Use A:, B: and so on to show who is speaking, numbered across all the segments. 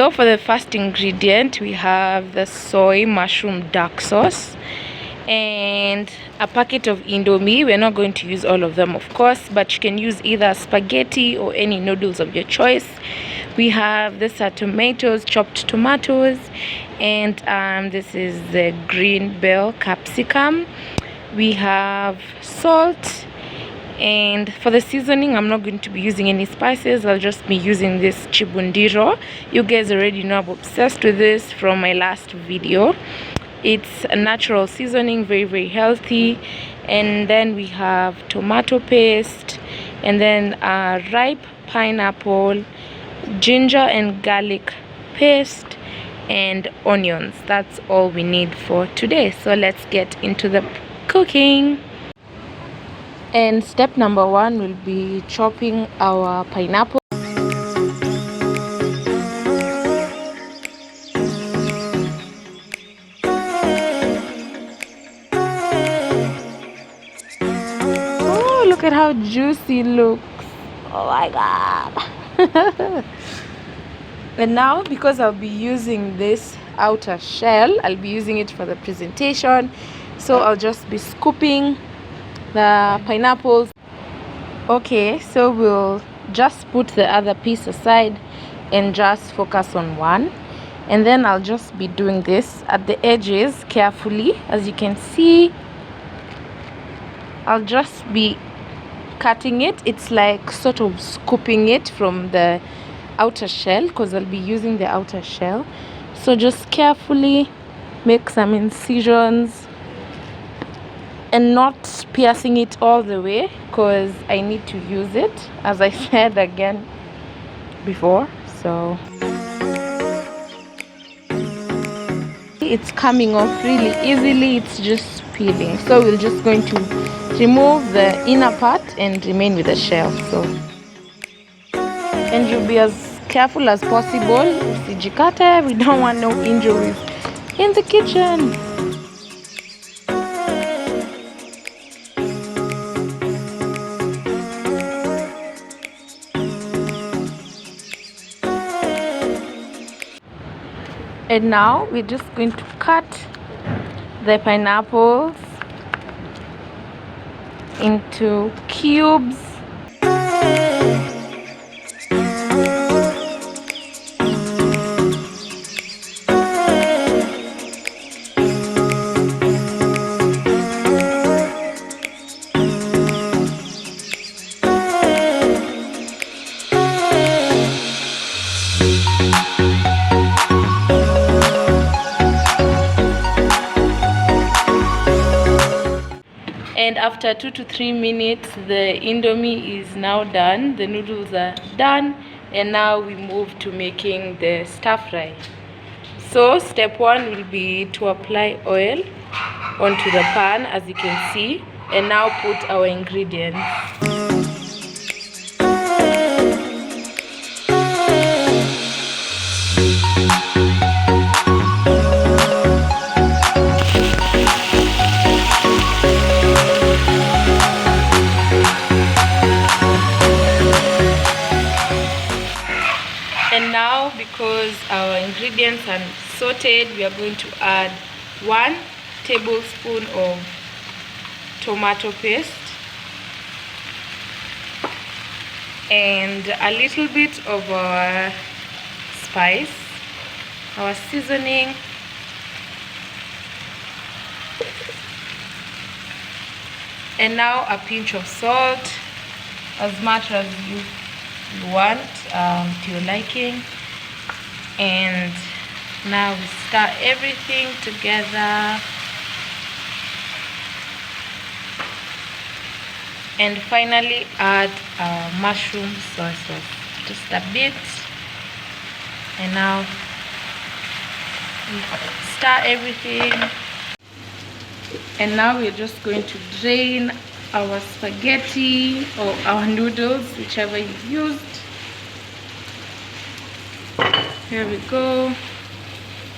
A: So for the first ingredient, we have the soy mushroom dark sauce and a packet of Indomie. We're not going to use all of them, of course, but you can use either spaghetti or any noodles of your choice. We have this are tomatoes, chopped tomatoes, and this is the green bell capsicum. We have salt, and for the seasoning, I'm not going to be using any spices. I'll just be using this chibundiro. You guys already know I'm obsessed with this from my last video. It's a natural seasoning, very healthy. And then we have tomato paste, and then ripe pineapple, ginger and garlic paste, and onions. That's all we need for today. So let's get into the cooking. And step number 1 will be chopping our pineapple. Oh, look at how juicy it looks. Oh my god. And now, because I'll be using this outer shell, I'll be using it for the presentation, so I'll just be scooping the pineapples. Okay, so we'll just put the other piece aside and just focus on one, and then I'll just be doing this at the edges carefully. As you can see, I'll just be cutting it. It's like sort of scooping it from the outer shell, because I'll be using the outer shell. So just carefully make some incisions and not piercing it all the way, because I need to use it, as I said again before. So it's coming off really easily, it's just peeling. So we're just going to remove the inner part and remain with the shell. So, and you'll be as careful as possible. Usijikate, we don't want no injuries in the kitchen. And now we're just going to cut the pineapples into cubes. And after 2 to 3 minutes, the Indomie is now done. The noodles are done. And now we move to making the stir fry. So step 1 will be to apply oil onto the pan, as you can see. And now put our ingredients. And now, because our ingredients are sauteed, we are going to add 1 tablespoon of tomato paste and a little bit of our spice, our seasoning, and now a pinch of salt, as much as you want, to your liking. And now we stir everything together, and finally add mushroom soy sauce, just a bit. And now we stir everything, and now we're just going to drain our spaghetti or our noodles, whichever you used. Here we go.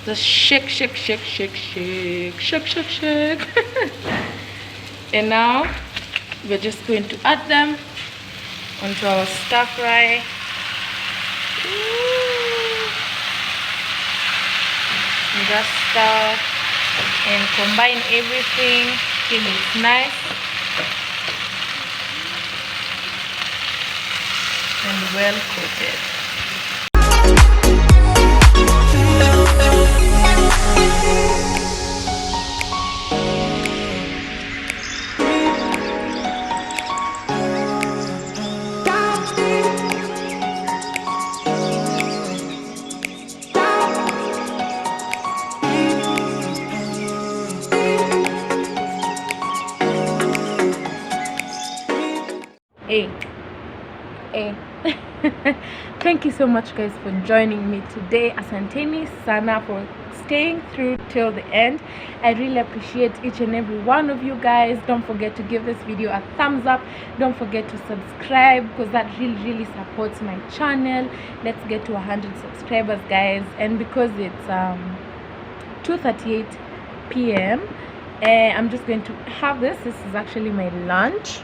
A: Just shake. And now we're just going to add them onto our stir fry. and just stir and combine everything till it's nice and well coated. Hey. Thank you so much guys for joining me today. Asanteni sana for staying through till the end. I really appreciate each and every one of you guys. Don't forget to give this video a thumbs up. Don't forget to subscribe because that really supports my channel. Let's get to 100 subscribers guys. And because it's 2:38 p.m. I'm just going to have this. This is actually my lunch.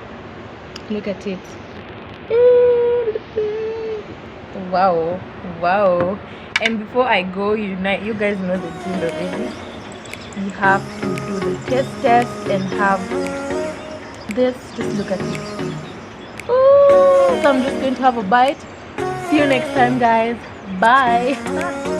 A: Look at it. Wow. And before I go, you guys know the drill already. You have to do the taste test and have this. Just look at it. Ooh, so I'm just going to have a bite. See you next time guys. Bye.